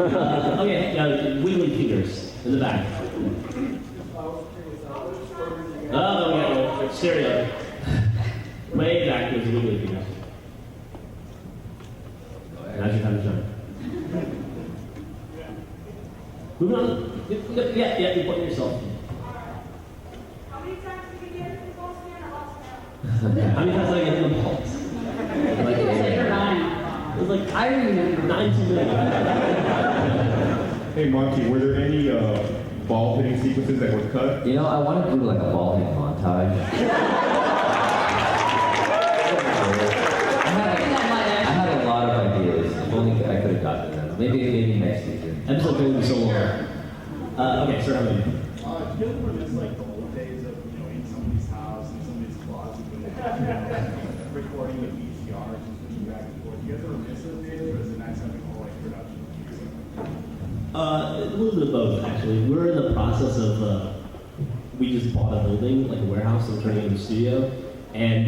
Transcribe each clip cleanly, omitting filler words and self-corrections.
Okay, wiggly fingers in the back. Oh, yeah, stereo. Way back there's wiggly fingers. Now's your time to shine. Moving on. Yeah, you point yourself. How many times did you get the ball stand? I lost count. How many times did I get the balls? Like 8 or 9. It was like I remember 9 to 9. Hey Monty, were there any ball hitting sequences that were cut? You know, I want to do like a ball hitting montage. I had a lot of ideas. If only I could have gotten them. Maybe next season. Episode 2 will be so long. Okay, sir, how about you? Do you ever miss like the old days of, in somebody's house, in somebody's closet, when they recording the VCRs and switching back and forth? Do you guys ever miss those days, or is it nice having all like production? A little bit of both, actually. We're in the process of, we just bought a building, like a warehouse, and turning it into a studio, and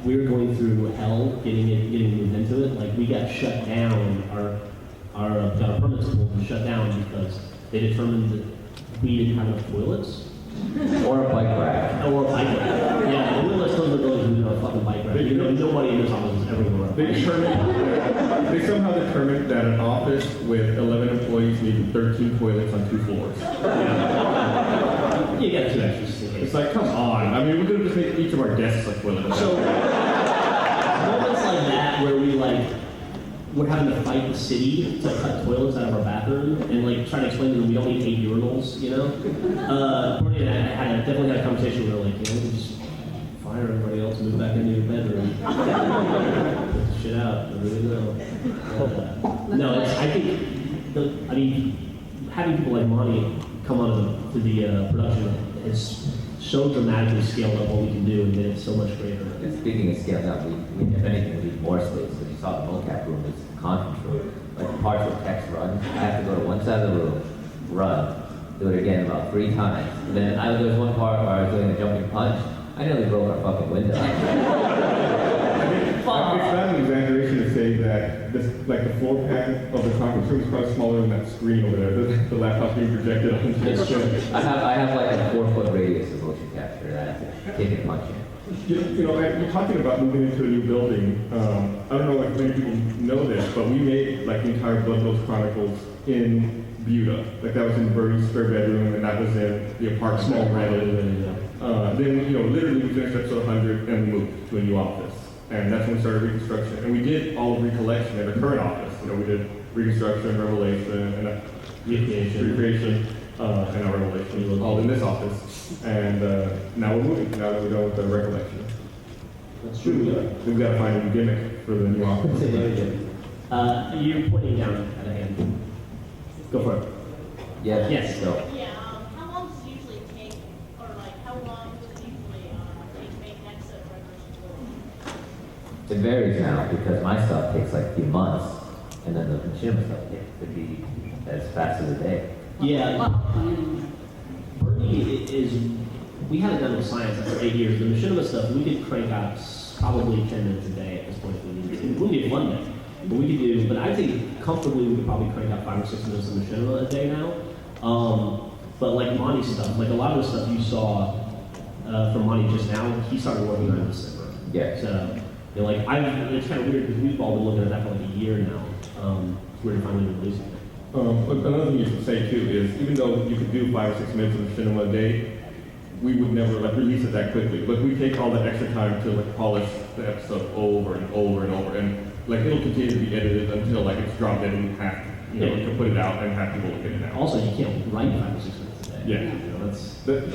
we're going through hell getting moved into it. Like, we got shut down, got our permits pulled and shut down because they determined that we didn't have enough toilets. Or a bike rack. Or a bike rack. Yeah, they wouldn't let us close the building because we didn't have a fucking bike rack. Nobody in this office is ever going to run a bike rack. They somehow determined that an office with 11 employees needed 13 toilets on 2 floors. Yeah. You got 2 extras just in case. It's like, come on. I mean, we could have just made each of our desks like toilets. So, moments like that where we're having to fight the city to cut toilets out of our bathroom and like try to explain to them we don't need 8 urinals, Courtney and I definitely had a conversation where we were like, we just fire everybody else and move back into your bedroom. Get the shit out, I really know. No, I think, having people like Monty come on to the production is so dramatically scaled up what we can do and made it so much greater. And speaking of scaling up, we if anything, we need more space. So you saw the mocap room, it's a conference room. Like the parts where text runs, I have to go to one side of the room, run, do it again about 3 times. And then there was one part where I was doing a jumping punch. I nearly broke our fucking window. It's not an exaggeration to say that the floor plan of the conference room is probably smaller than that screen over there. The laptop being projected on the It's true. screen. I have like a 4-foot radius of motion capture that I can punch in. You're talking about moving into a new building. I don't know if many people know this, but we made like the entire Blood Rose Chronicles in Buda. Like that was in Birdie's spare bedroom, and that was in the apartment small rented. Then literally we finished episode 100 and we moved to a new office, and that's when we started reconstruction. And we did all of recollection at the current office. We did reconstruction, revelation, and recreation, and our revelation, all in this office. And now we're moving. Now that we're done with the recollection. That's true. We've got to find a new gimmick for the new office. You're pointing down at a hand. Go for it. Yeah. Yes. So, How long does it usually take, or like how long does it usually take to make next set of records? it varies now because my stuff takes like a few months, and then the machinima stuff could be as fast as a day. Yeah. Bernie we had it done with science after 8 years. The machinima stuff, we could crank out probably 10 minutes a day at this point if we needed to. It wouldn't be a fun day, but I'd say comfortably we could probably crank out 5 or 6 minutes of machinima a day now. But like Monty stuff, like a lot of the stuff you saw from Monty just now, he started working on in December. Yeah. So, it's kind of weird because we've all been looking at that for like a year now. It's weird to finally release it. Another thing you should say too is even though you could do 5 or 6 minutes of cinema a day, we would never release it that quickly. But we take all that extra time to polish the episode over and over and over, and it'll continue to be edited until it's dropped dead and have to put it out and have people look at it now. Also, you can't write 5 or 6 minutes a day. Yeah. That's That's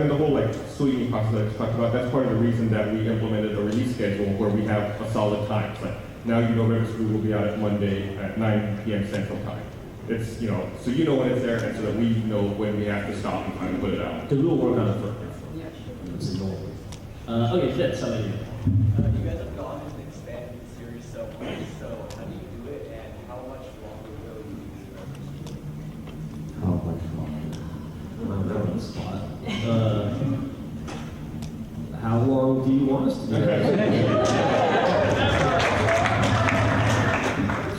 in the whole sweeping process I just talked about. That's part of the reason that we implemented a release schedule where we have a solid time. It's now River Screw will be out at Monday at 9 p.m. Central Time. It's so when it's there, and so that we know when we have to stop and kind of put it out. because we'll work on it for. It's normal. Okay, Fitz, how about you? You guys have gone and expanded the series so much, so how do you do it, and how much longer will you use it? How much longer? I'm not on the spot. How long do you want us to do that?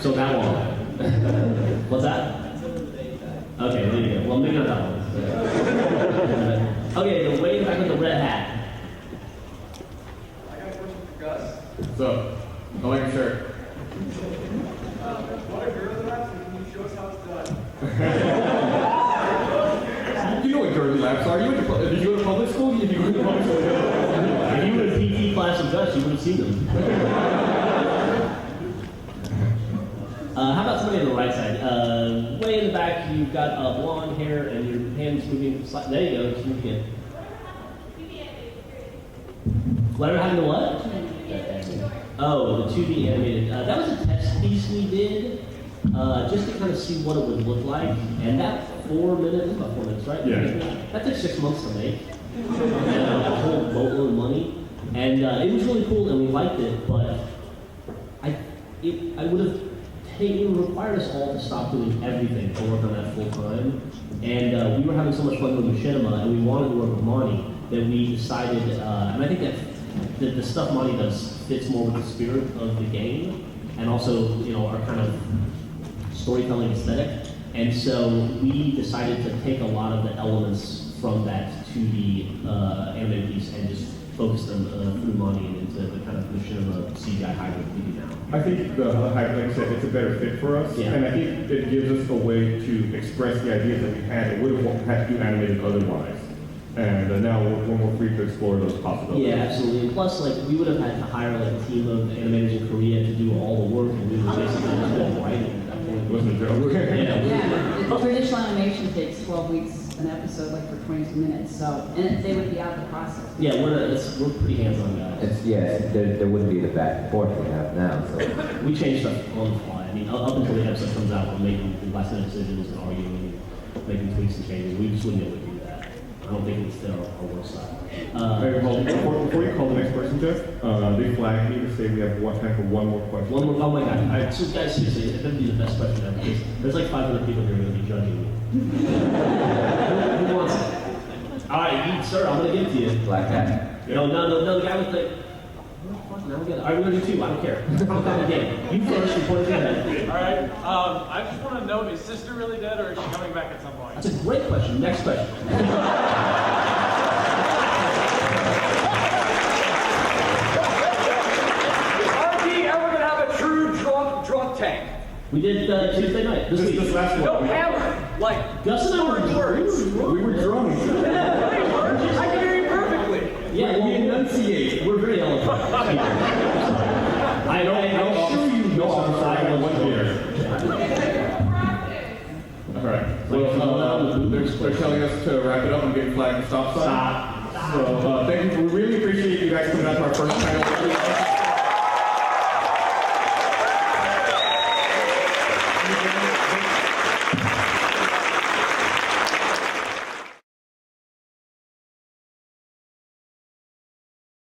So that long. clips, you would have seen them. How about somebody on the right side? Way in the back, you've got blonde hair and your hands moving. There you go. Just move again. Let her have the what? Oh, the 2D animated. That was a test piece we did, just to kind of see what it would look like. And that 4 minutes, it's about 4 minutes, right? Yeah. That took 6 months to make. And a whole boatload of money. And it was really cool, and we liked it, but it would require us all to stop doing everything to work on that full time. And we were having so much fun with Machinima, and we wanted to work with Monty, that we decided, and I think that the stuff Monty does fits more with the spirit of the game, and also, our kind of storytelling aesthetic. And so we decided to take a lot of the elements from that 2D animated piece and just focus them through Monty and into the kind of Machinima CGI hybrid we do now. I think the hybrid, like I said, it's a better fit for us, Yeah. and I think it gives us a way to express the ideas that we had and would have had to do animated otherwise. And now we're more free to explore those possibilities. Yeah, absolutely. And plus, we would have had to hire a team of animators in Korea to do all the work, and we were basically just doing writing at that point. It wasn't a joke. Yeah. Yeah, the traditional animation takes 12 weeks an episode, for 22 minutes, so, and they would be out of the process. Yeah, we're pretty hands-on guys. There wouldn't be the back and forth we have now, so. We change stuff on the fly. I mean, up until the episode comes out, we're making last-minute decisions and arguing, and making tweaks and changes. We just wouldn't be able to do that. I don't think it's our work style. Hey, well, before you call the next person, Jeff, they flagged me to say we have time for one more question. One more. Oh my God! So guys, seriously, it's gonna be the best question ever. There's like 500 people here who are gonna be judging me. Who wants it? All right, sir, I'm gonna give it to you. Black hat. No, the guy with the. Now we got. All right, we're gonna do 2. I don't care. Count down the game. You first. You point ahead. All right. I just want to know, is sister really dead, or is she coming back at some point? That's a great question. Next question. Are we ever gonna have a true drunk tank? We did Tuesday night. This week. This last one. No, hammer. Like, Gus and I were words. We were drunk. I can hear you perfectly. Yeah, we enunciate. We're very eloquent. I'm sure you know I'm sorry, I went here. All right. Well, they're telling us to wrap it up and get flagged and stop sign. So, thank you. We really appreciate you guys coming out to our first panel.